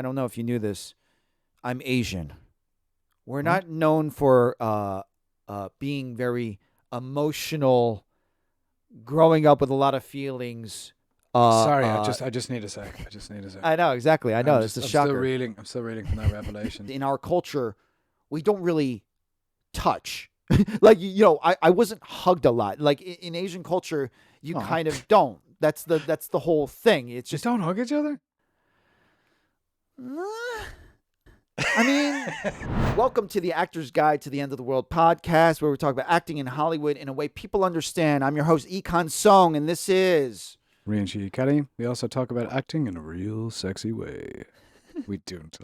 don't know if you knew this. I'm Asian. We're not known for being very emotional, growing up with a lot of feelings. Sorry, I just need a sec. I know, exactly. I know. It's a shocker. I'm still reeling from that revelation. In our culture, we don't really touch. Like, I wasn't hugged a lot. Like in Asian culture, you kind of don't. That's the whole thing. It's just don't hug each other. I mean, welcome to the Actor's Guide to the End of the World podcast, where we talk about acting in Hollywood in a way people understand. I'm your host, Econ Song, and this is Rían. We also talk about acting in a real sexy way. We don't.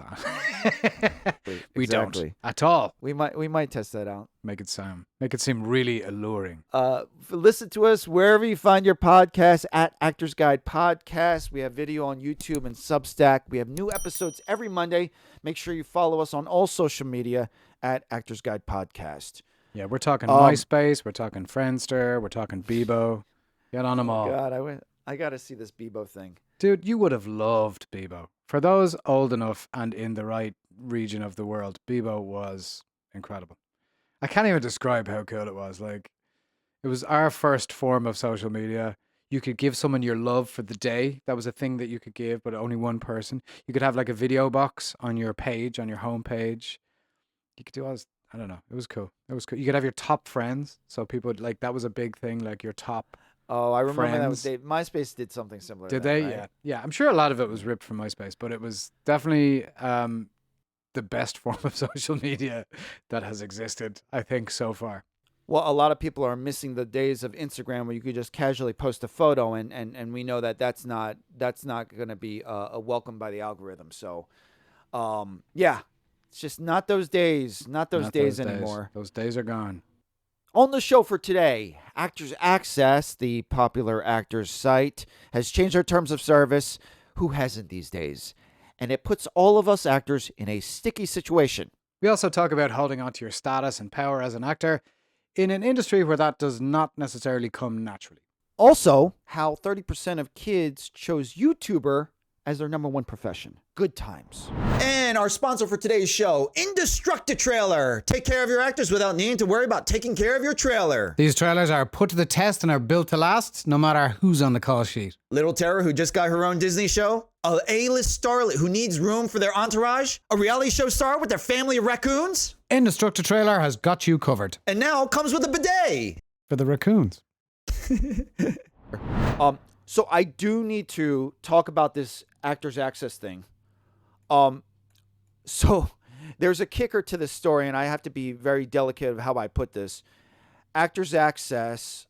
We don't at all. We might test that out. Make it seem really alluring. Listen to us wherever you find your podcast at Actors Guide Podcast. We have video on YouTube and Substack. We have new episodes every Monday. Make sure you follow us on all social media at Actors Guide Podcast. Yeah, we're talking MySpace. We're talking Friendster. We're talking Bebo. Get on them all. God, I got to see this Bebo thing. Dude, you would have loved Bebo. For those old enough and in the right region of the world, Bebo was incredible. I can't even describe how cool it was. Like, it was our first form of social media. You could give someone your love for the day. That was a thing that you could give, but only one person. You could have like a video box on your page, on your homepage. You could do all this. I don't know. It was cool. You could have your top friends. So people would, like, that was a big thing, like your top. Oh, I remember friends. That was MySpace did something similar. Did to that, they? right? Yeah. Yeah. I'm sure a lot of it was ripped from MySpace, but it was definitely the best form of social media that has existed, I think, so far. Well, a lot of people are missing the days of Instagram where you could just casually post a photo, and we know that's not going to be welcomed by the algorithm. So, yeah, it's just not those days, not those days anymore. Those days are gone. On the show for today, Actors Access, the popular actors site, has changed their terms of service. Who hasn't these days? And it puts all of us actors in a sticky situation. We also talk about holding on to your status and power as an actor in an industry where that does not necessarily come naturally. Also, how 30% of kids chose YouTuber as their number one profession. Good times. And our sponsor for today's show, Indestructible Trailer. Take care of your actors without needing to worry about taking care of your trailer. These trailers are put to the test and are built to last, no matter who's on the call sheet. Little Tara, who just got her own Disney show. A A-list starlet who needs room for their entourage. A reality show star with their family of raccoons. Indestructible Trailer has got you covered. And now comes with a bidet. For the raccoons. So I do need to talk about this Actors Access thing. So there's a kicker to this story, and I have to be very delicate of how I put this. Actors Access,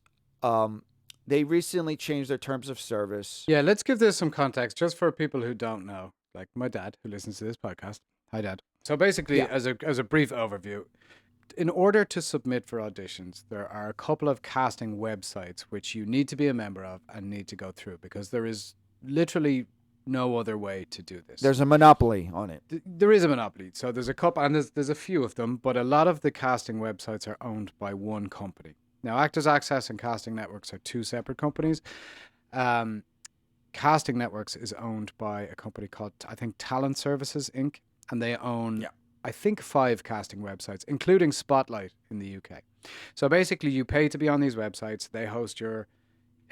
they recently changed their terms of service. Yeah, let's give this some context just for people who don't know, like my dad who listens to this podcast. Hi, Dad. So basically, as a brief overview, in order to submit for auditions, there are a couple of casting websites which you need to be a member of and need to go through, because there is literally no other way to do this. There's a monopoly on it. There is a monopoly. So there's a couple, and there's a few of them, but a lot of the casting websites are owned by one company. Now, Actors Access and Casting Networks are two separate companies. Casting Networks is owned by a company called, I think, Talent Services, Inc., and they own, I think, 5 casting websites, including Spotlight in the UK. So basically, you pay to be on these websites. They host your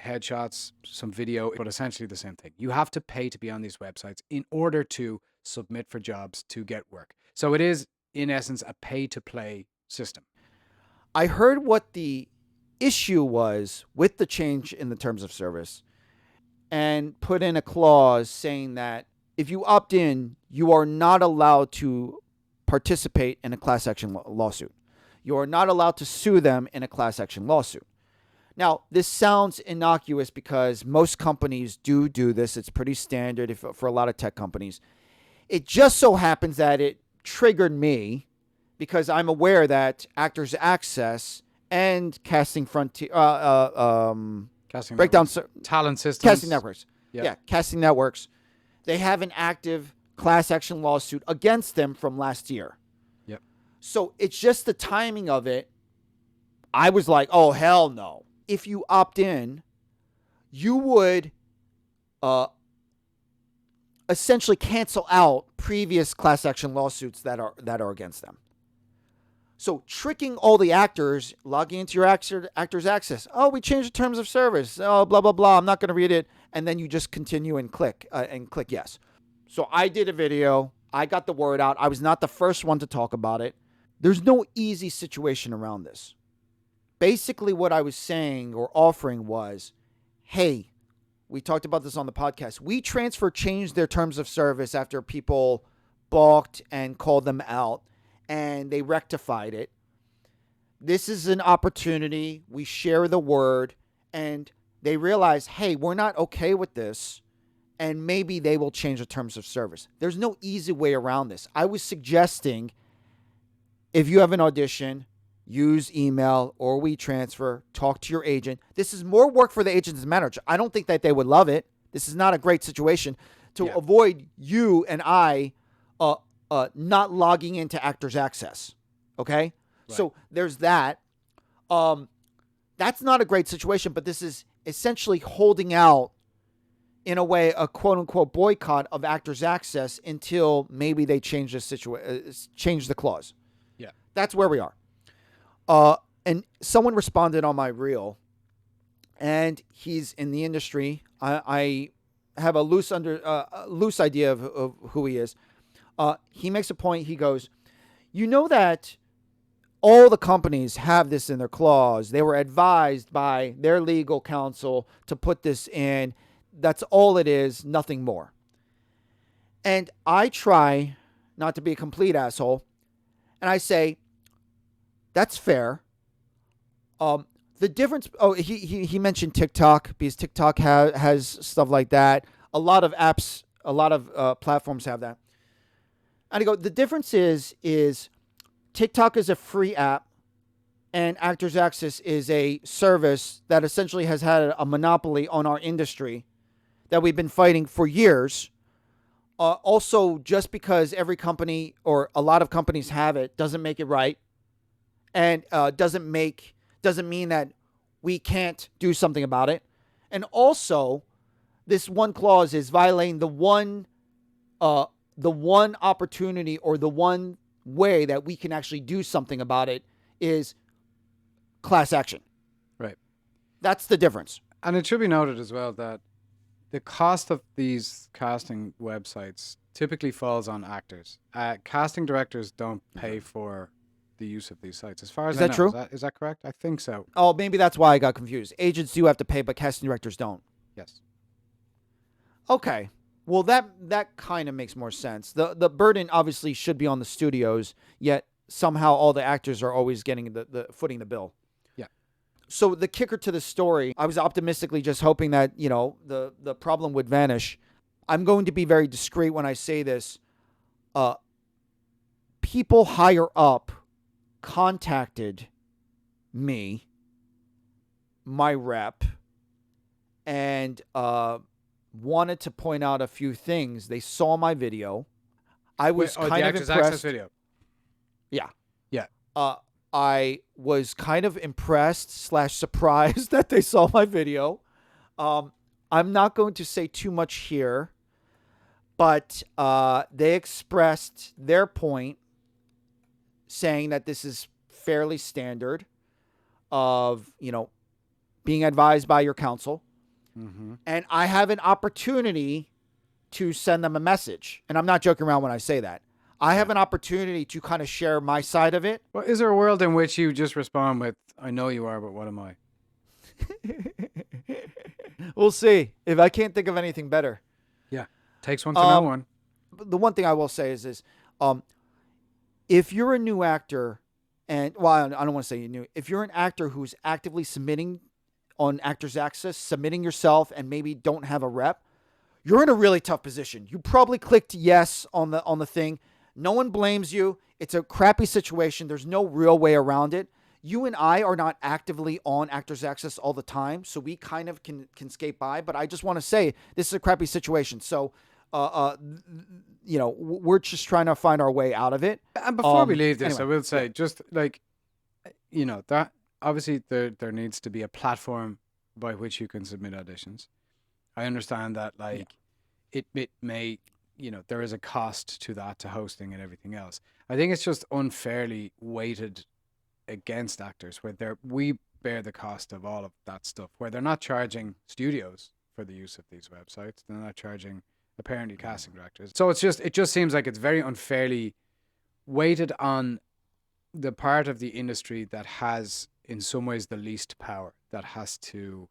headshots, some video, but essentially the same thing. You have to pay to be on these websites in order to submit for jobs to get work. So it is, in essence, a pay-to-play system. I heard what the issue was with the change in the terms of service and put in a clause saying that if you opt in, you are not allowed to participate in a class action lawsuit. You are not allowed to sue them in a class action lawsuit. Now, this sounds innocuous because most companies do this. It's pretty standard for a lot of tech companies. It just so happens that it triggered me because I'm aware that Actors Access and Casting Frontier, Breakdown Talent Systems. Casting Networks. Yeah, Casting Networks. They have an active class action lawsuit against them from last year. Yep. So it's just the timing of it. I was like, oh, hell no. If you opt in, you would essentially cancel out previous class action lawsuits that are against them. So tricking all the actors, logging into your actor's access. Oh, we changed the terms of service. Oh, blah, blah, blah. I'm not going to read it. And then you just continue and click yes. So I did a video. I got the word out. I was not the first one to talk about it. There's no easy situation around this. Basically what I was saying or offering was, hey, we talked about this on the podcast. WeTransfer changed their terms of service after people balked and called them out, and they rectified it. This is an opportunity. We share the word, and they realize, hey, we're not okay with this, and maybe they will change the terms of service. There's no easy way around this. I was suggesting if you have an audition, use email or WeTransfer, talk to your agent. This is more work for the agent's manager. I don't think that they would love it. This is not a great situation to avoid you and I not logging into Actors Access. Okay? Right. So there's that. That's not a great situation, but this is essentially holding out, in a way, a quote-unquote boycott of Actors Access until maybe they change change the clause. Yeah. That's where we are. And someone responded on my reel, and he's in the industry. I have a loose idea of who he is. He makes a point. He goes, you know that all the companies have this in their clause. They were advised by their legal counsel to put this in. That's all it is, nothing more. And I try not to be a complete asshole, and I say, that's fair. The difference. Oh, he mentioned TikTok, because TikTok has stuff like that. A lot of apps, a lot of platforms have that. And I go, the difference is TikTok is a free app, and Actors Access is a service that essentially has had a monopoly on our industry that we've been fighting for years. Also, just because every company or a lot of companies have it doesn't make it right. And doesn't mean that we can't do something about it. And also, this one clause is violating the one opportunity, or the one way that we can actually do something about it is class action. Right. That's the difference. And it should be noted as well that the cost of these casting websites typically falls on actors. Casting directors don't pay for the use of these sites, as far as I know. True? Is that correct? I think so. Oh, maybe that's why I got confused. Agents do have to pay, but casting directors don't. Yes. Okay. Well, that kind of makes more sense. The burden obviously should be on the studios, yet somehow all the actors are always getting the footing the bill. Yeah. So the kicker to the story, I was optimistically just hoping that, the problem would vanish. I'm going to be very discreet when I say this. People higher up contacted me, my rep, and wanted to point out a few things. They saw my video. I was kind of impressed. Access video. Yeah. Yeah. I was kind of impressed / surprised that they saw my video. I'm not going to say too much here, but they expressed their point, saying that this is fairly standard of, being advised by your counsel. Mm-hmm. And I have an opportunity to send them a message. And I'm not joking around when I say that. I have an opportunity to kind of share my side of it. Well, is there a world in which you just respond with, I know you are, but what am I? We'll see. If I can't think of anything better. Yeah. Takes one to know one. The one thing I will say is this. If you're a new actor, and, well, I don't want to say you're new. If you're an actor who's actively submitting on Actors Access, submitting yourself, and maybe don't have a rep, you're in a really tough position. You probably clicked yes on the thing. No one blames you. It's a crappy situation. There's no real way around it. You and I are not actively on Actors Access all the time, so we kind of can skate by. But I just want to say this is a crappy situation. So, we're just trying to find our way out of it. And before we leave this, anyway, I will say, just like, that obviously there needs to be a platform by which you can submit auditions. I understand that, it may there is a cost to that, to hosting and everything else. I think it's just unfairly weighted against actors, where we bear the cost of all of that stuff, where they're not charging studios for the use of these websites. They're not charging apparently casting directors. So it just seems like it's very unfairly weighted on the part of the industry that has in some ways the least power, that has to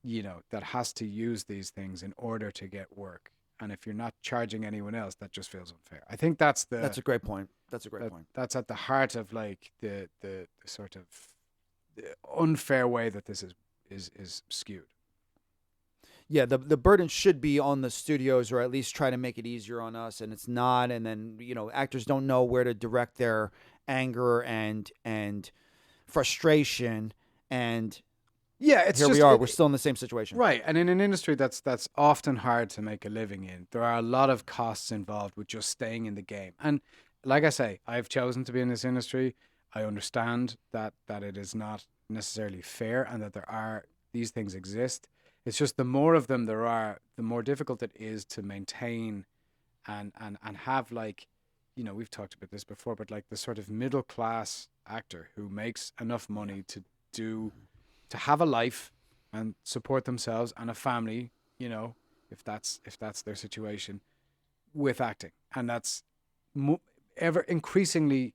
use these things in order to get work. And if you're not charging anyone else, that just feels unfair. I think that's a great point. That's at the heart of like the sort of unfair way that this is skewed. Yeah, the burden should be on the studios, or at least try to make it easier on us, and it's not. And then actors don't know where to direct their anger and frustration, and yeah, here we are. We're still in the same situation, right? And in an industry that's often hard to make a living in, there are a lot of costs involved with just staying in the game. And like I say, I've chosen to be in this industry. I understand that it is not necessarily fair, and that these things exist. It's just the more of them there are, the more difficult it is to maintain and have, like, we've talked about this before, but like the sort of middle class actor who makes enough money to have a life and support themselves and a family, if that's their situation, with acting. And that's ever increasingly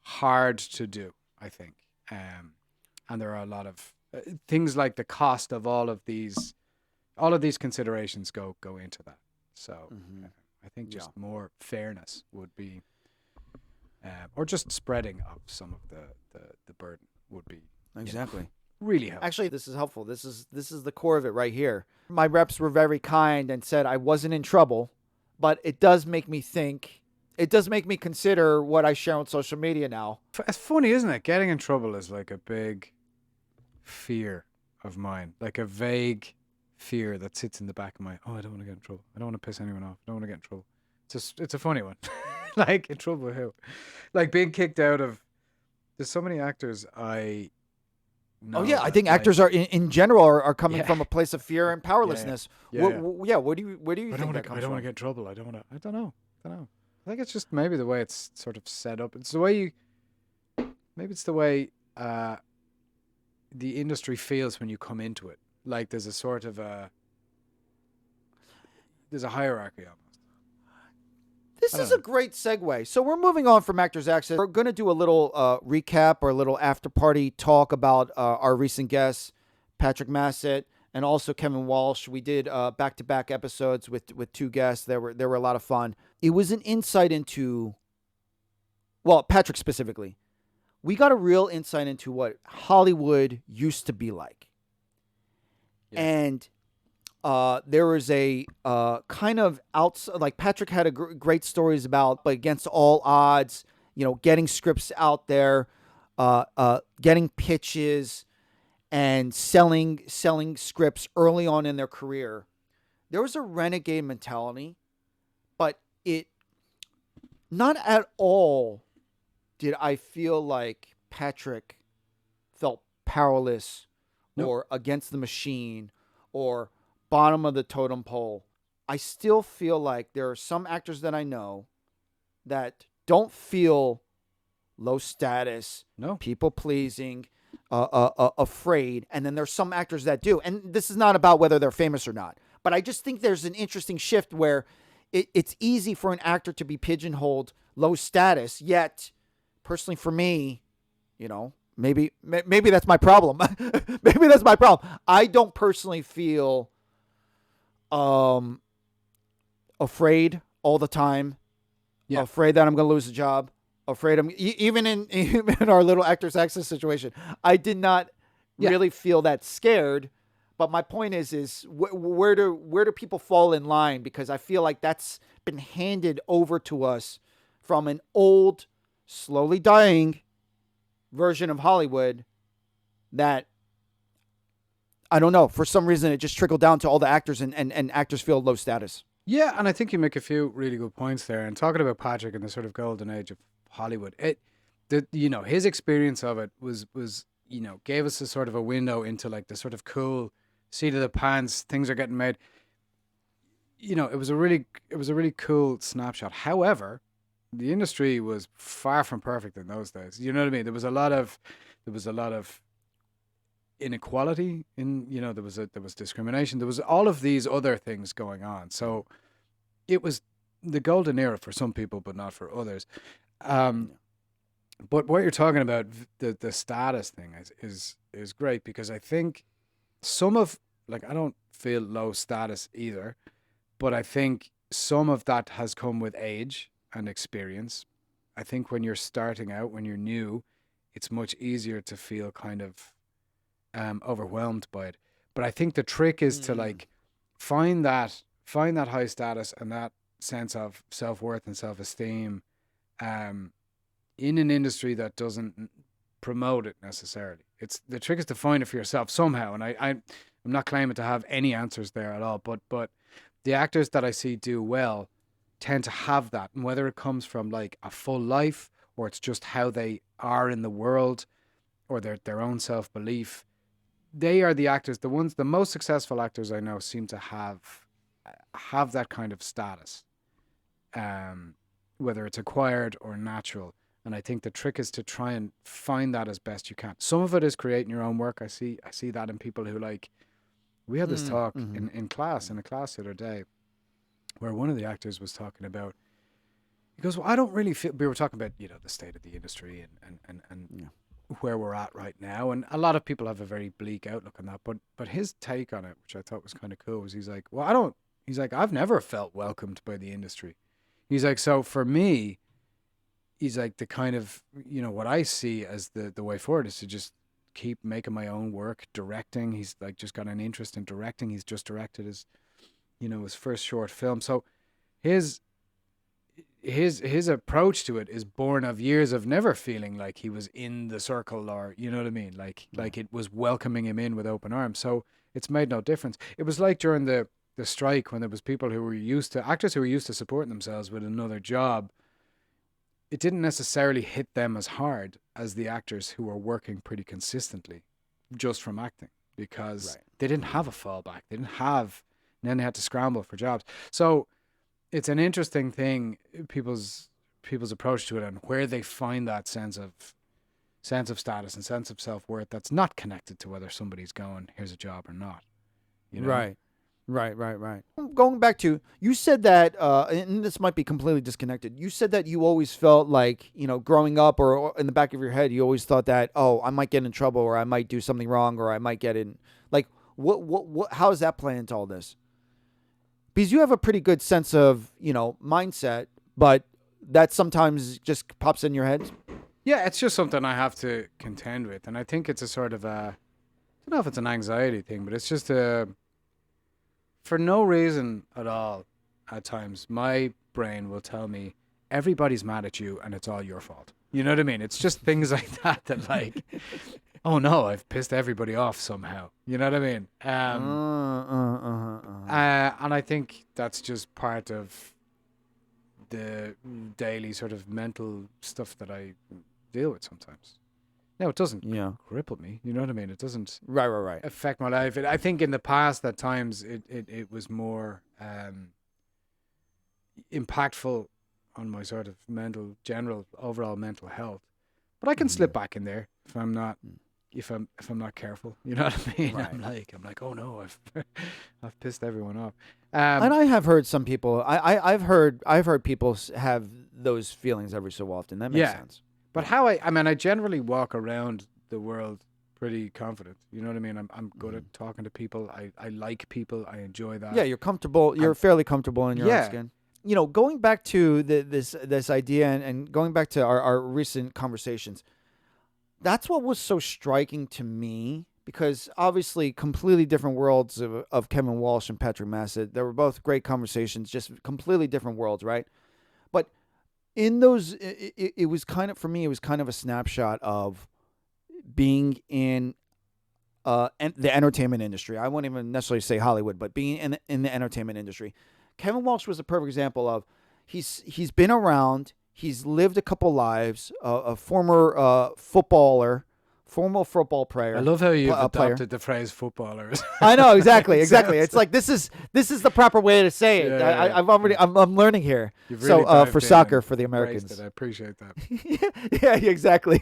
hard to do, I think. And there are a lot of things like the cost of all of these considerations go into that. So I think just more fairness would be, or just spreading of some of the burden would be exactly really helpful. Actually, this is helpful. This is the core of it right here. My reps were very kind and said I wasn't in trouble, but it does make me think. It does make me consider what I share on social media now. It's funny, isn't it? Getting in trouble is like a big fear of mine, like a vague fear that sits in the back of my. Oh, I don't want to get in trouble. I don't want to piss anyone off. I don't want to get in trouble. It's a funny one. Like, in trouble with who? Like being kicked out of. There's so many actors I know. Oh yeah, I think actors are in general are coming from a place of fear and powerlessness. Yeah. Where do you think that comes from? I don't want to get in trouble. I don't know. I think it's just maybe the way it's sort of set up. It's the way maybe it's the way the industry feels when you come into it. Like there's a sort of there's a hierarchy almost. This is a great segue. So we're moving on from Actors Access. We're going to do a little recap or a little after party talk about our recent guests, Patrick Massett and also Kevin Walsh. We did back-to-back episodes with two guests. They were a lot of fun. It was an insight into, well, Patrick specifically. We got a real insight into what Hollywood used to be like. Yeah. And there was a kind of outside, like Patrick had great stories about, but against all odds, getting scripts out there, getting pitches, and selling scripts early on in their career. There was a renegade mentality, but it not at all did I feel like Patrick felt powerless or against the machine or bottom of the totem pole. I still feel like there are some actors that I know that don't feel low status, people pleasing, afraid, and then there's some actors that do. And this is not about whether they're famous or not, but I just think there's an interesting shift where it's easy for an actor to be pigeonholed low status, yet personally for me, maybe that's my problem. Maybe that's my problem. I don't personally feel afraid all the time, afraid that I'm going to lose a job, afraid even in our little Actors Access situation, I did not really feel that scared. But my point is where do people fall in line? Because I feel like that's been handed over to us from an old, slowly dying version of Hollywood that, I don't know, for some reason it just trickled down to all the actors and actors feel low status. Yeah, and I think you make a few really good points there. And talking about Patrick and the sort of golden age of Hollywood, his experience of it was gave us a sort of a window into like the sort of cool seat of the pants, things are getting made. it was a really cool snapshot. However, the industry was far from perfect in those days. You know what I mean? There was a lot of inequality in, there was discrimination. There was all of these other things going on. So it was the golden era for some people, but not for others. Um, but what you're talking about, the status thing is great, because I think some of, like, I don't feel low status either, but I think some of that has come with age and experience. I think when you're starting out, when you're new, it's much easier to feel kind of overwhelmed by it. But I think the trick is to, like, find that high status and that sense of self-worth and self-esteem um, in an industry that doesn't promote it necessarily. It's the trick is to find it for yourself somehow. And I'm not claiming to have any answers there at all, but the actors that I see do well tend to have that, and whether it comes from like a full life, or it's just how they are in the world, or their own self-belief, they are the actors, the most successful actors I know seem to have that kind of status, whether it's acquired or natural. And I think the trick is to try and find that as best you can. Some of it is creating your own work. I see that in people who, like, we had this talk in a class the other day, where one of the actors was talking about, he goes, well, I don't really feel, we were talking about, the state of the industry and where we're at right now. And a lot of people have a very bleak outlook on that. But his take on it, which I thought was kind of cool, was he's like, well, I've never felt welcomed by the industry. He's like, so for me, he's like, the kind of, what I see as the way forward is to just keep making my own work, directing. He's like just got an interest in directing. He's just directed his first short film. So his approach to it is born of years of never feeling like he was in the circle, or, you know what I mean? Like it was welcoming him in with open arms. So it's made no difference. It was like during the strike, when there was people who were actors who were used to supporting themselves with another job. It didn't necessarily hit them as hard as the actors who were working pretty consistently just from acting, because they didn't have a fallback. And then they had to scramble for jobs. So it's an interesting thing, people's approach to it, and where they find that sense of status and sense of self-worth that's not connected to whether somebody's going, here's a job or not. Right. Going back to, you said that, and this might be completely disconnected. You said that you always felt like, growing up, or in the back of your head, you always thought that, oh, I might get in trouble, or I might do something wrong, or I might get in. Like, what? How does that play into all this? Because you have a pretty good sense of, mindset, but that sometimes just pops in your head. Yeah, it's just something I have to contend with, and I think it's a sort of I don't know if it's an anxiety thing, but it's just for no reason at all, at times, my brain will tell me everybody's mad at you and it's all your fault. You know what I mean? It's just things like that, like, oh no, I've pissed everybody off somehow. You know what I mean? And I think that's just part of the daily sort of mental stuff that I deal with sometimes. No, it doesn't cripple me. You know what I mean? It doesn't Right. affect my life. I think in the past, at times, it was more impactful on my sort of general overall mental health. But I can slip back in there if I'm not careful. You know what I mean? Right. I'm like, oh no, I've pissed everyone off. And I have heard some people. I've heard people have those feelings every so often. That makes sense. But I generally walk around the world pretty confident. You know what I mean? I'm good at talking to people. I like people. I enjoy that. Yeah, you're comfortable. You're fairly comfortable in your own skin. Going back to this idea and going back to our recent conversations, that's what was so striking to me, because obviously completely different worlds of Kevin Walsh and Patrick Massett. They were both great conversations, just completely different worlds, right? But in those, it was kind of, for me, it was kind of a snapshot of being in the entertainment industry. I won't even necessarily say Hollywood, but being in the entertainment industry. Kevin Walsh was a perfect example of, he's been around, he's lived a couple lives, a former footballer, former football player. I love how you've player. adopted the phrase footballers. I know exactly. It sounds It's like this is the proper way to say it. Yeah. I'm learning here. You've really So dived for in soccer and for the embraced Americans. it. I appreciate that. Yeah, exactly.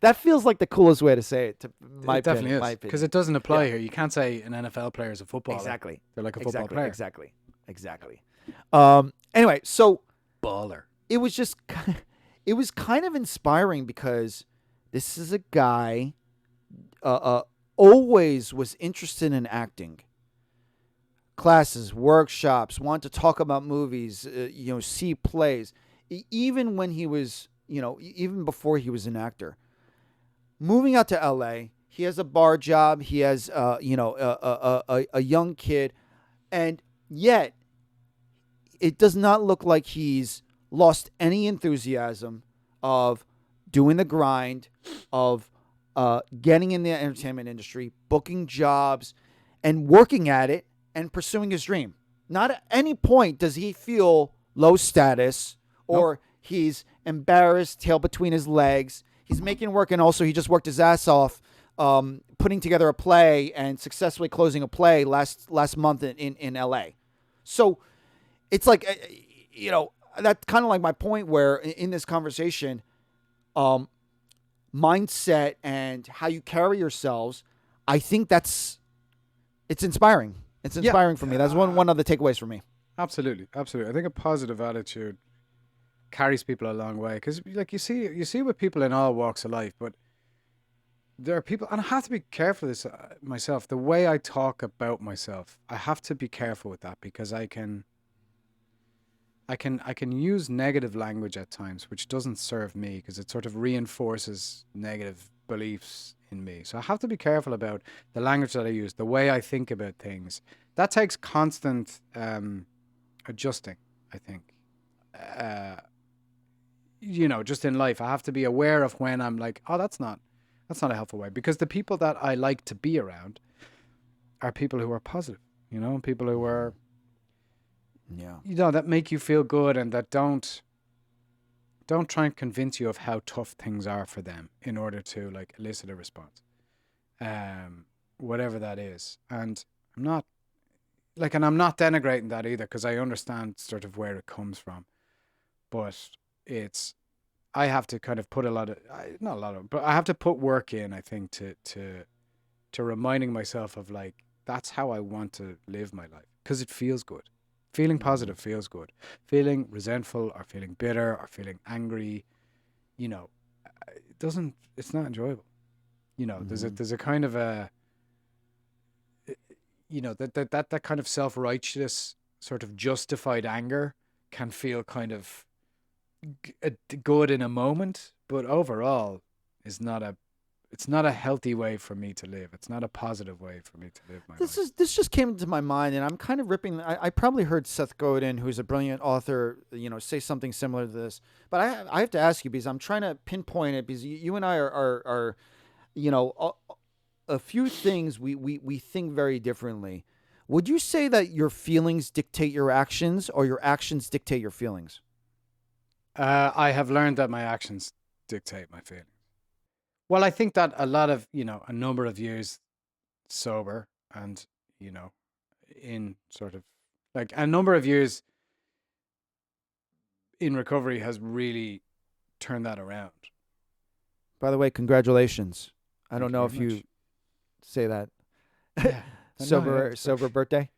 That feels like the coolest way to say it. To my It definitely opinion, is because it doesn't apply here. You can't say an NFL player is a footballer. Exactly. They're like a football player. Exactly. Anyway, so Baller. it was just it was kind of inspiring because this is a guy always was interested in acting. Classes, workshops, wanted to talk about movies, see plays. Even when he was, even before he was an actor. Moving out to LA, he has a bar job. He has, a young kid, and yet it does not look like he's lost any enthusiasm of doing the grind, of getting in the entertainment industry, booking jobs, and working at it and pursuing his dream. Not at any point does he feel low status or he's embarrassed, tail between his legs. He's making work, and also he just worked his ass off putting together a play and successfully closing a play last month in LA. So it's like, that's kind of like my point where in this conversation, mindset and how you carry yourselves, I think it's inspiring. It's inspiring for me. That's one of the takeaways for me. Absolutely. I think a positive attitude carries people a long way because, like, you see with people in all walks of life, but there are people, and I have to be careful of this myself. The way I talk about myself, I have to be careful with that because I can use negative language at times, which doesn't serve me because it sort of reinforces negative beliefs in me. So I have to be careful about the language that I use, the way I think about things. That takes constant adjusting, I think. Just in life, I have to be aware of when I'm like, oh, that's not a helpful way, because the people that I like to be around are people who are positive, people who are, that make you feel good and that don't try and convince you of how tough things are for them in order to like elicit a response, whatever that is. And I'm not denigrating that either because I understand sort of where it comes from, but I have to kind of put but I have to put work in, I think, to reminding myself of like, that's how I want to live my life because it feels good. Feeling positive feels good. Feeling resentful or feeling bitter or feeling angry, it's not enjoyable. There's a kind of a, that kind of self-righteous sort of justified anger can feel kind of good in a moment, but overall it's not a healthy way for me to live. It's not a positive way for me to live my life. This just came into my mind, and I'm kind of ripping. I probably heard Seth Godin, who's a brilliant author, say something similar to this. But I have to ask you because I'm trying to pinpoint it because you and I are a few things we think very differently. Would you say that your feelings dictate your actions, or your actions dictate your feelings? I have learned that my actions dictate my feelings. Well, I think that a lot of, a number of years sober and, in sort of like a number of years in recovery has really turned that around. By the way, congratulations. I don't know if you you say that. Yeah. Sober birthday?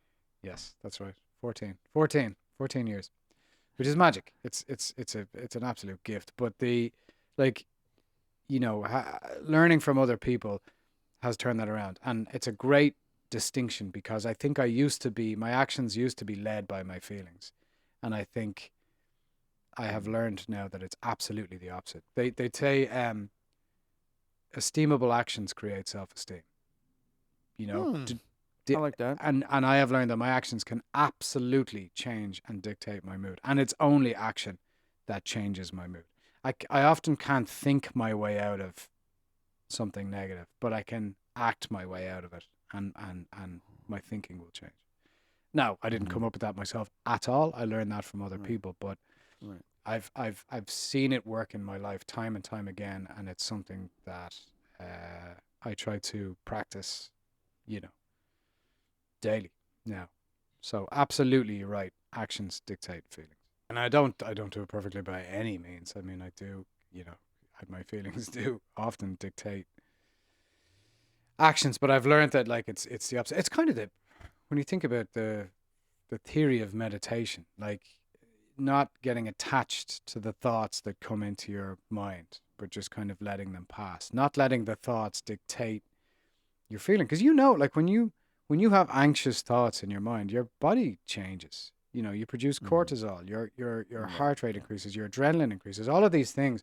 Yes, that's right. 14 years, which is magic. It's an absolute gift. But learning from other people has turned that around. And it's a great distinction because I think my actions used to be led by my feelings. And I think I have learned now that it's absolutely the opposite. They say esteemable actions create self-esteem. I like that. And I have learned that my actions can absolutely change and dictate my mood. And it's only action that changes my mood. I often can't think my way out of something negative, but I can act my way out of it, and my thinking will change. Now, I didn't come up with that myself at all. I learned that from other people, but I've seen it work in my life time and time again, and it's something that I try to practice, you know, daily now. So absolutely, you're right. Actions dictate feelings, and I don't do it perfectly by any means. I mean, I do, you know, my feelings do often dictate actions, but I've learned that like it's the opposite. It's kind of the when you think about the theory of meditation, like not getting attached to the thoughts that come into your mind, but just kind of letting them pass, not letting the thoughts dictate your feeling. Because you know, like when you have anxious thoughts in your mind, your body changes. You know, you produce cortisol, your heart rate increases, your adrenaline increases, all of these things.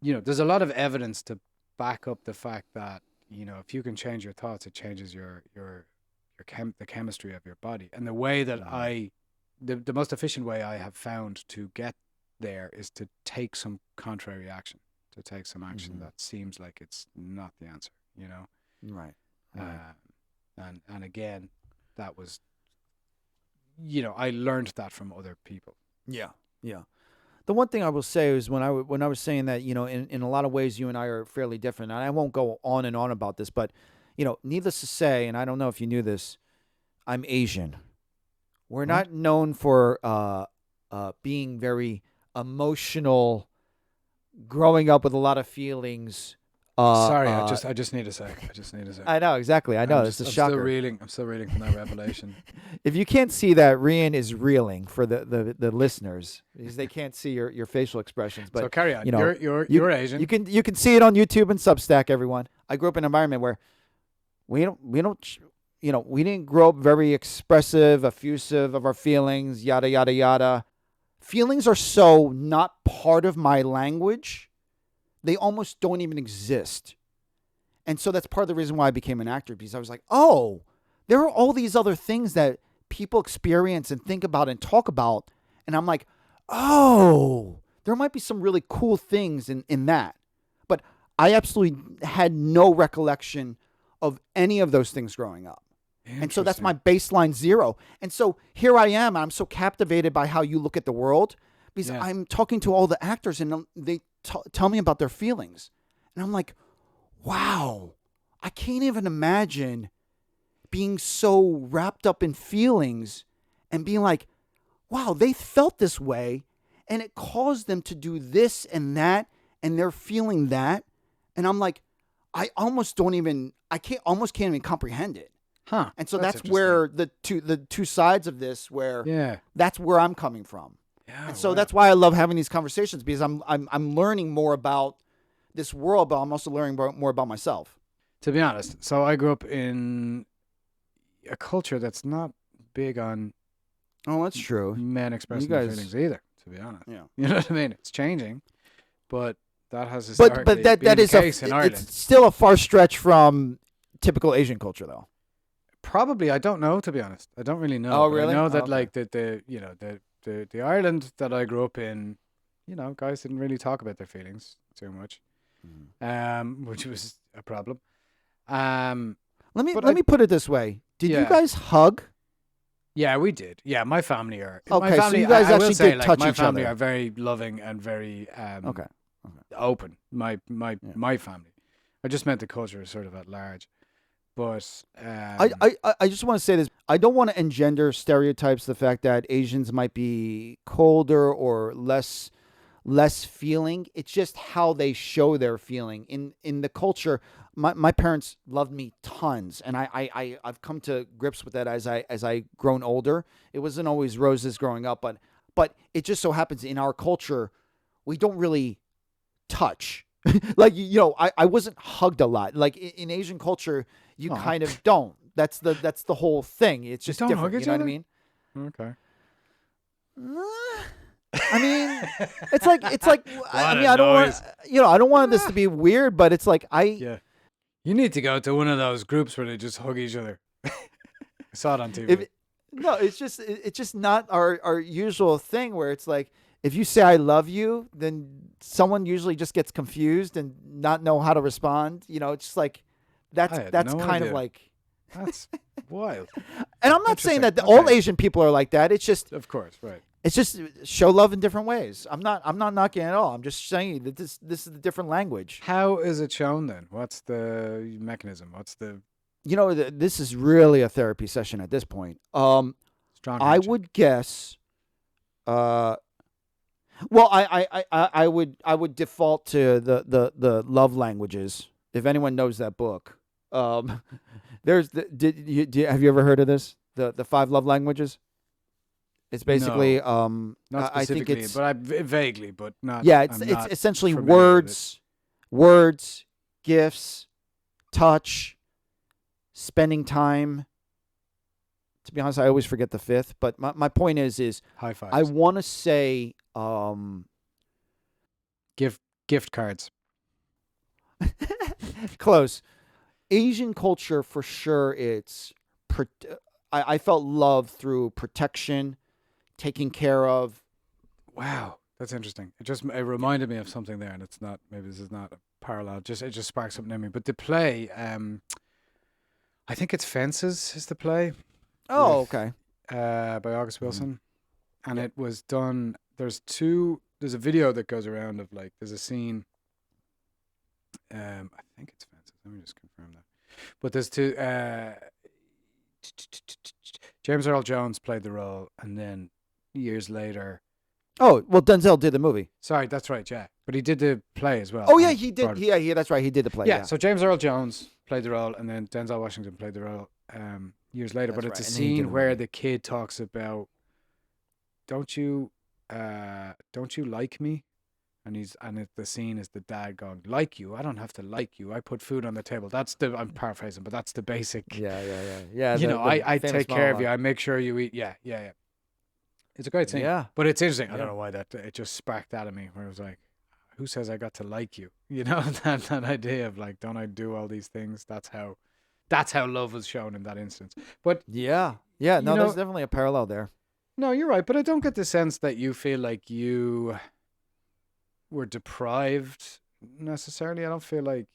You know, there's a lot of evidence to back up the fact that, you know, if you can change your thoughts, it changes the chemistry of your body. And the way that the most efficient way I have found to get there is to take some contrary action, to take some action that seems like it's not the answer, you know? Right. And again, that was, you know, I learned that from other people. Yeah. The one thing I will say is when I was saying that, you know, in a lot of ways you and I are fairly different, and I won't go on and on about this, but, you know, needless to say, and I don't know if you knew this, I'm Asian. We're not known for being very emotional, growing up with a lot of feelings. Sorry, I just need a sec. I know, exactly. I know. It's a shocker. I'm still reeling from that revelation. If you can't see that, Rían is reeling for the listeners because they can't see your facial expressions. But so carry on. You know, you're Asian. You can see it on YouTube and Substack. Everyone. I grew up in an environment where we don't you know, we didn't grow up very expressive, effusive of our feelings. Yada yada yada. Feelings are so not part of my language. They almost don't even exist. And so that's part of the reason why I became an actor, because I was like, oh, there are all these other things that people experience and think about and talk about. And I'm like, oh, there might be some really cool things in that. But I absolutely had no recollection of any of those things growing up. And so that's my baseline zero. And so here I am. I'm so captivated by how you look at the world because I'm talking to all the actors and they tell me about their feelings. And I'm like, wow, I can't even imagine being so wrapped up in feelings and being like, wow, they felt this way and it caused them to do this and that and they're feeling that. And I'm like, I almost can't even comprehend it. Huh. And so that's where the two sides of this, where that's where I'm coming from. Yeah, and so that's why I love having these conversations, because I'm learning more about this world, but I'm also learning more about myself. To be honest, so I grew up in a culture that's not big on that's true. Men expressing their feelings either, to be honest. Yeah. You know what I mean? It's changing, but that has historically but that been is the case in Ireland. It's still a far stretch from typical Asian culture, though. Probably, I don't know, to be honest. I don't really know. Oh, really? I know that like the Ireland that I grew up in, you know, guys didn't really talk about their feelings too much, which was a problem. Let me put it this way: did you guys hug? Yeah, we did. Yeah, my family are. Okay, my family, so you guys actually say, did like, touch my each family other. are very loving and very open. My family. I just meant the culture is sort of at large. But I just want to say this. I don't want to engender stereotypes. The fact that Asians might be colder or less feeling. It's just how they show their feeling in the culture. My parents loved me tons, and I've come to grips with that as I grown older. It wasn't always roses growing up, but it just so happens in our culture we don't really touch. Like, you know, I wasn't hugged a lot. Like in Asian culture, you kind of don't. That's the whole thing. It's just don't different. Hug each you know other? what I mean? Okay. I mean, it's like I mean, I don't want this to be weird, but it's like you need to go to one of those groups where they just hug each other. I saw it on TV. It's just not our usual thing where it's like, if you say I love you, then someone usually just gets confused and not know how to respond. You know, it's just like that's kind of like that's wild. And I'm not saying that all Asian people are like that. It's just, of course, right. It's just show love in different ways. I'm not knocking it at all. I'm just saying that this is a different language. How is it shown then? What's the mechanism? What's the This is really a therapy session at this point. strong I handshake? would guess. Well, I would default to the love languages. If anyone knows that book, there's have you ever heard of this? The 5 love languages. It's basically Not I think specifically, it's but vaguely, but not. yeah, I'm it's not essentially familiar with it. words, gifts, touch, spending time. To be honest, I always forget the 5th, but my point is High fives. I want to say gift cards. close. Asian culture for sure. I felt love through protection, taking care of. Wow, that's interesting. It reminded me of something there, and it's not. Maybe this is not a parallel. It just sparked something in me. But the play, I think it's Fences is the play. Oh, with, okay. By August Wilson, and it was done. There's a video that goes around of like there's a scene. I think it's Fences. Let me just confirm that. But there's two. James Earl Jones played the role, and then years later. Oh, well, Denzel did the movie. Sorry, that's right, yeah. But he did the play as well. Oh, yeah, and he did. brought it- Yeah, that's right. He did the play. Yeah, so James Earl Jones played the role, and then Denzel Washington played the role years later. That's But it's a right, and then he did scene the where movie. the kid talks about, don't you like me? And the scene is the dad going, like you? I don't have to like you. I put food on the table. I'm paraphrasing, but that's the basic. Yeah. I famous take care of you. monologue. I make sure you eat. Yeah. It's a great scene. Yeah. But it's interesting. I Yeah. don't know why it just sparked that in me where it was like, who says I got to like you? You know, that idea of like, don't I do all these things? That's how love was shown in that instance. But Yeah. No, know- there's definitely a parallel there. no, you're right. But I don't get the sense that you feel like you were deprived necessarily. I don't feel like.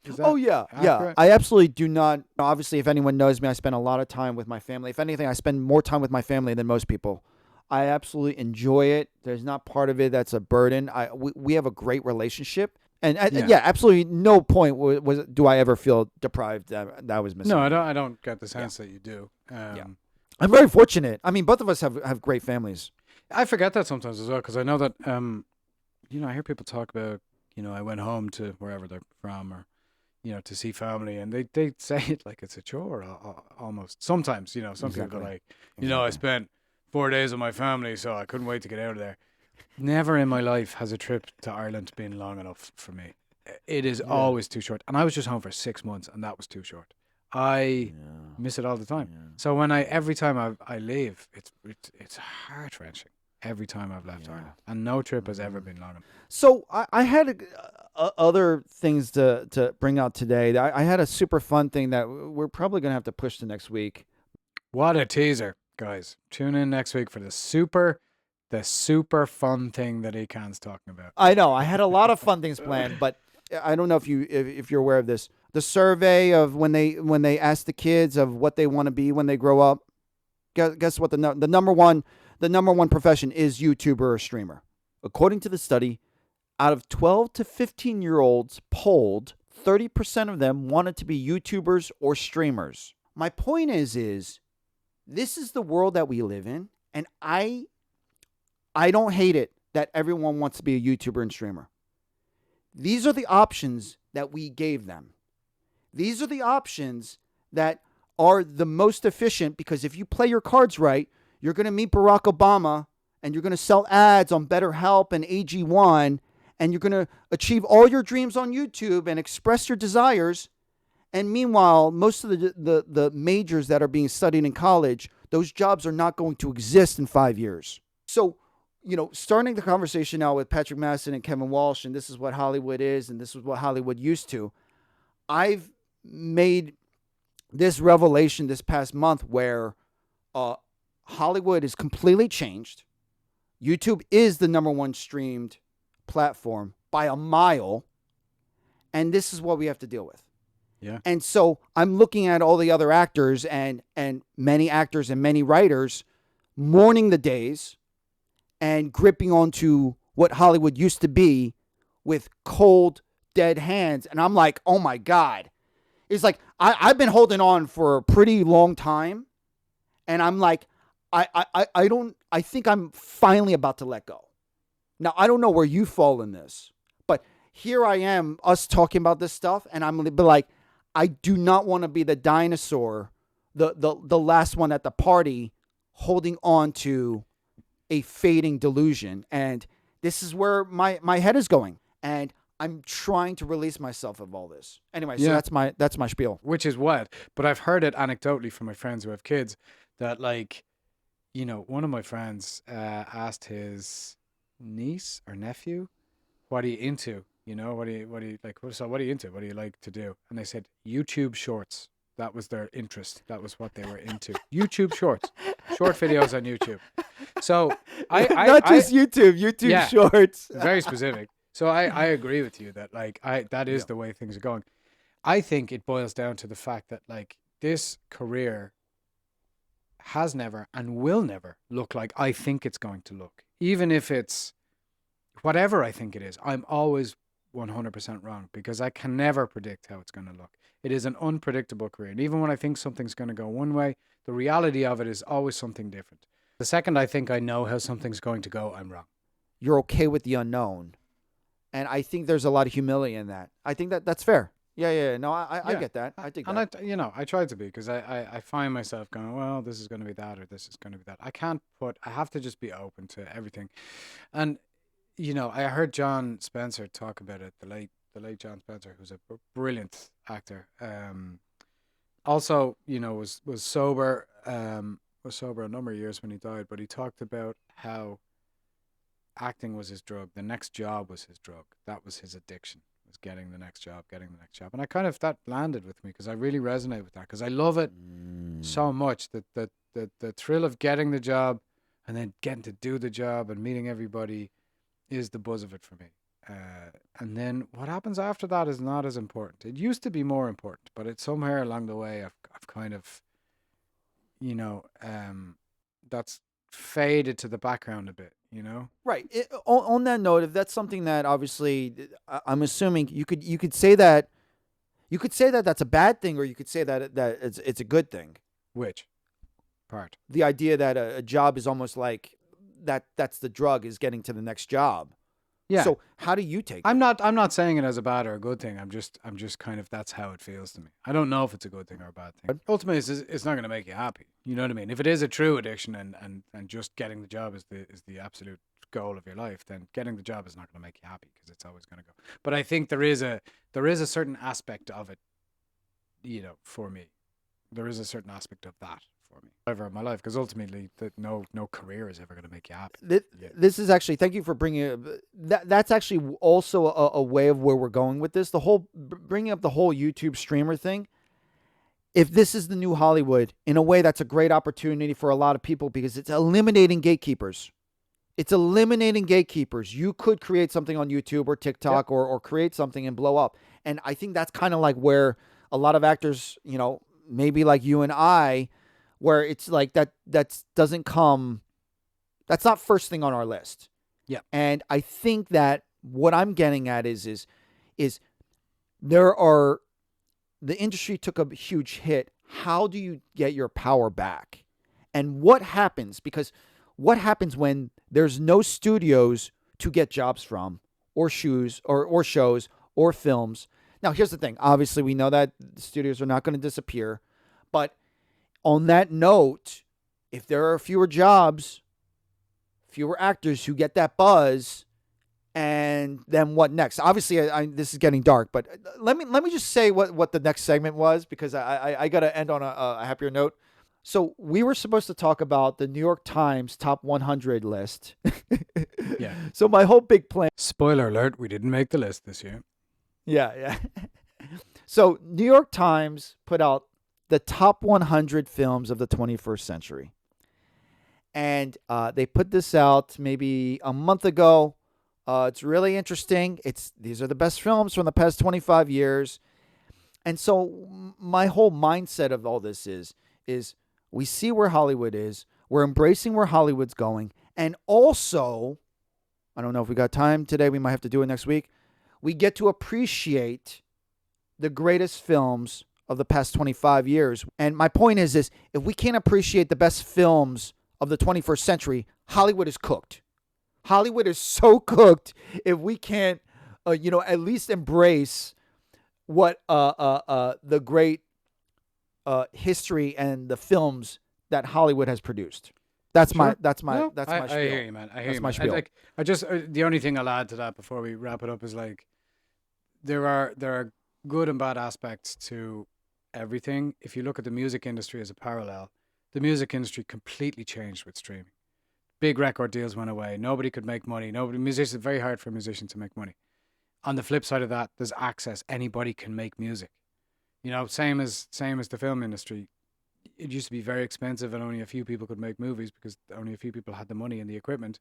Is that Oh, yeah. accurate? I absolutely do not. Obviously, if anyone knows me, I spend a lot of time with my family. If anything, I spend more time with my family than most people. I absolutely enjoy it. There's not part of it that's a burden. We have a great relationship. And Yeah. absolutely no point do I ever feel deprived that was missing. No, I don't get the sense that you do. I'm very fortunate. I mean, both of us have great families. I forget that sometimes as well because I know that I hear people talk about I went home to wherever they're from or to see family, and they say it like it's a chore almost. Sometimes some people go like I spent 4 days with my family, so I couldn't wait to get out of there. Never in my life has a trip to Ireland been long enough for me. It is always too short, and I was just home for 6 months, and that was too short. I miss it all the time. Yeah. So every time I leave, it's heart wrenching. Every time I've left Ireland, and no trip has ever been long enough. So I had other things to bring out today. I had a super fun thing that we're probably gonna have to push to next week. What a teaser, guys! Tune in next week for the super fun thing that Ekan's talking about. I know I had a lot of fun things planned, but I don't know if you're aware of this. The survey of when they ask the kids of what they want to be when they grow up. Guess what the number one profession is YouTuber or streamer. According to the study, out of 12 to 15-year-olds polled, 30% of them wanted to be YouTubers or streamers. My point is this is the world that we live in, and I don't hate it that everyone wants to be a YouTuber and streamer. These are the options that we gave them. These are the options that are the most efficient because if you play your cards right, you're going to meet Barack Obama and you're going to sell ads on BetterHelp and AG1 and you're going to achieve all your dreams on YouTube and express your desires. And meanwhile, most of the majors that are being studied in college, those jobs are not going to exist in 5 years. So, starting the conversation now with Patrick Massett and Kevin Walsh, and this is what Hollywood is and this is what Hollywood used to, I've made this revelation this past month where Hollywood is completely changed. YouTube is the number one streamed platform by a mile. And this is what we have to deal with. Yeah. And so I'm looking at all the other actors and many actors and many writers mourning the days and gripping onto what Hollywood used to be with cold, dead hands. And I'm like, oh my God. It's like I've been holding on for a pretty long time. And I'm like, I think I'm finally about to let go. Now, I don't know where you fall in this, but here I am, us talking about this stuff, and I'm like, I do not want to be the dinosaur, the last one at the party, holding on to a fading delusion. And this is where my head is going. And I'm trying to release myself of all this. Anyway, so that's my spiel. Which is what, but I've heard it anecdotally from my friends who have kids that, like, you know, one of my friends asked his niece or nephew, what are you into? You know, what do you like? So what are you into? What do you like to do? And they said YouTube shorts. That was their interest. That was what they were into. YouTube shorts, short videos on YouTube. So not just YouTube shorts. Very specific. So I agree with you that, like, that is the way things are going. I think it boils down to the fact that, like, this career has never and will never look like I think it's going to look. Even if it's whatever I think it is, I'm always 100% wrong because I can never predict how it's going to look. It is an unpredictable career. And even when I think something's going to go one way, the reality of it is always something different. The second I think I know how something's going to go, I'm wrong. You're okay with the unknown. And I think there's a lot of humility in that. I think that's fair. Yeah. No, I get that. I think that. And I try to be because I find myself going, well, this is going to be that or this is going to be that. I have to just be open to everything. And, you know, I heard John Spencer talk about it, the late John Spencer, who's a brilliant actor. Also, you know, was sober a number of years when he died, but he talked about how acting was his drug. The next job was his drug. That was his addiction, was getting the next job. And I kind of, that landed with me because I really resonate with that because I love it so much, that the thrill of getting the job and then getting to do the job and meeting everybody is the buzz of it for me. And then what happens after that is not as important. It used to be more important, but it's somewhere along the way I've kind of, you know, that's faded to the background a bit, you know? Right. On that note, if that's something that obviously I'm assuming you could say that that's a bad thing, or you could say that it's a good thing. Which part? The idea that a job is almost like that's the drug, is getting to the next job. Yeah. So how do you take it? I'm not saying it as a bad or a good thing. I'm just kind of, that's how it feels to me. I don't know if it's a good thing or a bad thing. Ultimately, it's not going to make you happy. You know what I mean? If it is a true addiction and just getting the job is the absolute goal of your life, then getting the job is not going to make you happy because it's always going to go. But I think there is a certain aspect of it, you know, for me. There is a certain aspect of that for me over my life, because ultimately no career is ever going to make you happy. This is actually, thank you for bringing it. That's actually also a way of where we're going with this. The whole bringing up the whole YouTube streamer thing. If this is the new Hollywood, in a way, that's a great opportunity for a lot of people because it's eliminating gatekeepers. It's eliminating gatekeepers. You could create something on YouTube or TikTok or create something and blow up. And I think that's kind of like where a lot of actors, you know, maybe like you and I, where it's like that doesn't come, that's not first thing on our list. Yeah. And I think that what I'm getting at is the industry took a huge hit. How do you get your power back? And what happens? Because what happens when there's no studios to get jobs from, or shows or films? Now, here's the thing. Obviously, we know that the studios are not going to disappear. But on that note, if there are fewer jobs, fewer actors who get that buzz, and then what next? Obviously, this is getting dark, but let me just say what the next segment was, because I got to end on a happier note. So we were supposed to talk about the New York Times top 100 list. Yeah. So my whole big plan. Spoiler alert: we didn't make the list this year. Yeah. So New York Times put out the top 100 films of the 21st century. And they put this out maybe a month ago. It's really interesting. These are the best films from the past 25 years. And so my whole mindset of all this is we see where Hollywood is. We're embracing where Hollywood's going. And also, I don't know if we got time today. We might have to do it next week. We get to appreciate the greatest films of the past 25 years. And my point is this: if we can't appreciate the best films of the 21st century, Hollywood is cooked. Hollywood is so cooked if we can't, at least embrace what the great history and the films that Hollywood has produced. That's Sure. my No, spiel. I hear you, man. I hear That's you, my man. spiel. I just the only thing I'll add to that before we wrap it up is like there are good and bad aspects to everything. If you look at the music industry as a parallel, the music industry completely changed with streaming. Big record deals went away. Nobody could make money. Musicians, very hard for a musician to make money. On the flip side of that, there's access. Anybody can make music. Same as the film industry. It used to be very expensive and only a few people could make movies because only a few people had the money and the equipment.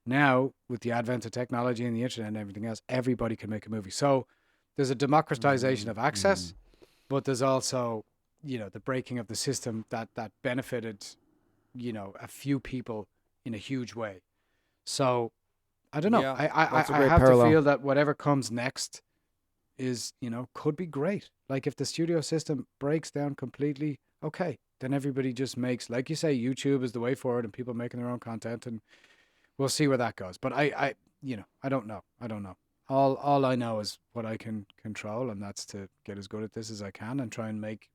Now, with the advent of technology and the internet and everything else, everybody can make a movie. So there's a democratization of access, but there's also, the breaking of the system that benefited, a few people in a huge way. So I don't know. Yeah, I that's a great have parallel. to feel that whatever comes next is, could be great. Like if the studio system breaks down completely, okay, then everybody just makes, like you say, YouTube is the way forward and people making their own content, and we'll see where that goes. But I don't know. All I know is what I can control, and that's to get as good at this as I can and try and make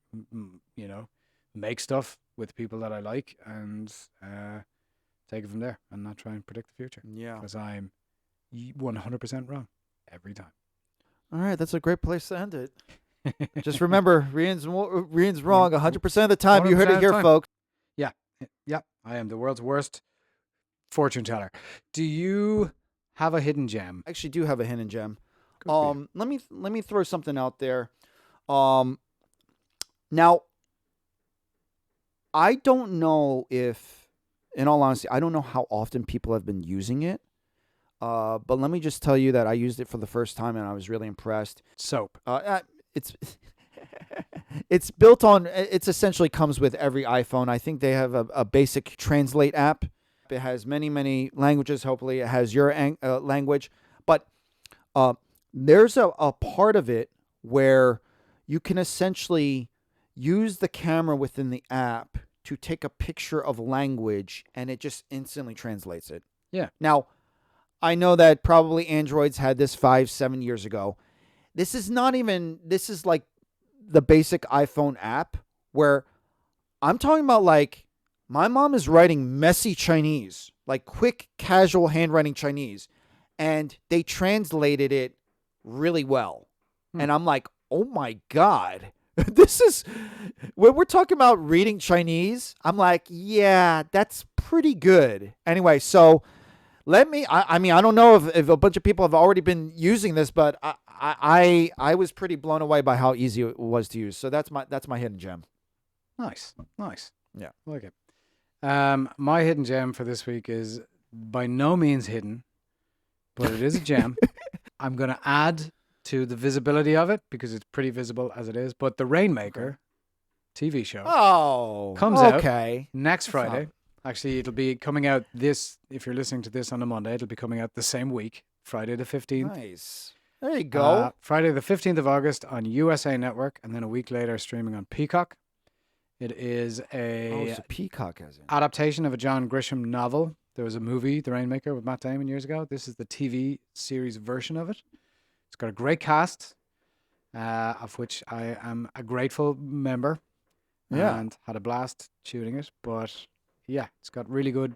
stuff with people that I like and take it from there and not try and predict the future. Yeah. Because I'm 100% wrong every time. All right, that's a great place to end it. Just remember, Rian's wrong 100% of the time. You heard 100% it of here, the time. folks. Yeah, I am the world's worst fortune teller. Do you have a hidden gem? I actually do have a hidden gem. Good for you. Let me throw something out there. Now, I don't know if, in all honesty, I don't know how often people have been using it. But let me just tell you that I used it for the first time and I was really impressed. Soap. It's built on. It's essentially comes with every iPhone. I think they have a basic translate app. It has many languages. Hopefully, it has your language. But there's a part of it where you can essentially use the camera within the app to take a picture of language, and it just instantly translates it. Yeah. Now, I know that probably Androids had this 5-7 years ago. This is like the basic iPhone app where I'm talking about, like, my mom is writing messy Chinese, like quick, casual handwriting Chinese, and they translated it really well. And I'm like, oh my God, this is, when we're talking about reading Chinese, I'm like, yeah, that's pretty good. Anyway, so I mean, I don't know if a bunch of people have already been using this, but I was pretty blown away by how easy it was to use. So that's my hidden gem. Nice. Yeah. I like it. My hidden gem for this week is by no means hidden, but it is a gem. I'm going to add to the visibility of it because it's pretty visible as it is. But the Rainmaker TV show comes out next Friday. Actually, it'll be coming out if you're listening to this on a Monday, it'll be coming out the same week, Friday the 15th. Nice. There you go. Friday the 15th of August on USA Network, and then a week later streaming on Peacock. It is a Peacock has it. adaptation of a John Grisham novel. There was a movie, The Rainmaker, with Matt Damon years ago. This is the TV series version of it. It's got a great cast, of which I am a grateful member. Yeah. And had a blast shooting it. But yeah, it's got really good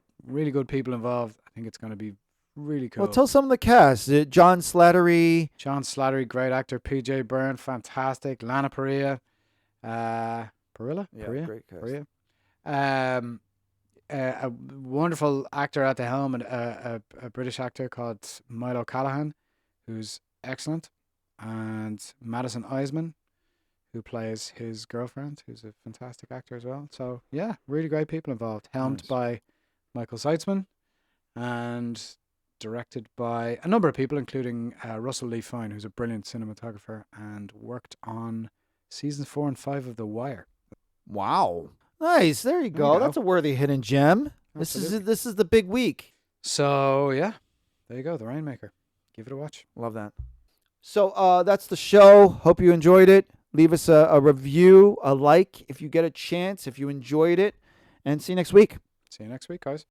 people involved. I think it's going to be really cool. Well, tell some of the cast. John Slattery, great actor. PJ Byrne, fantastic. Lana Parrilla. Parrilla? Yeah, Parrilla? great cast. Parrilla. A wonderful actor at the helm, and a British actor called Milo Callahan, who's excellent, and Madison Eisman, who plays his girlfriend, who's a fantastic actor as well. So yeah, really great people involved. Helmed by Michael Seitzman and directed by a number of people, including Russell Lee Fine, who's a brilliant cinematographer and worked on seasons 4 and 5 of The Wire. Wow. Nice. There you go. you go. That's a worthy hidden gem. Absolutely. This is the big week. So yeah, there you go. The Rainmaker. Give it a watch. Love that. So that's the show. Hope you enjoyed it. Leave us a review, a like if you get a chance, if you enjoyed it, and see you next week. See you next week, guys.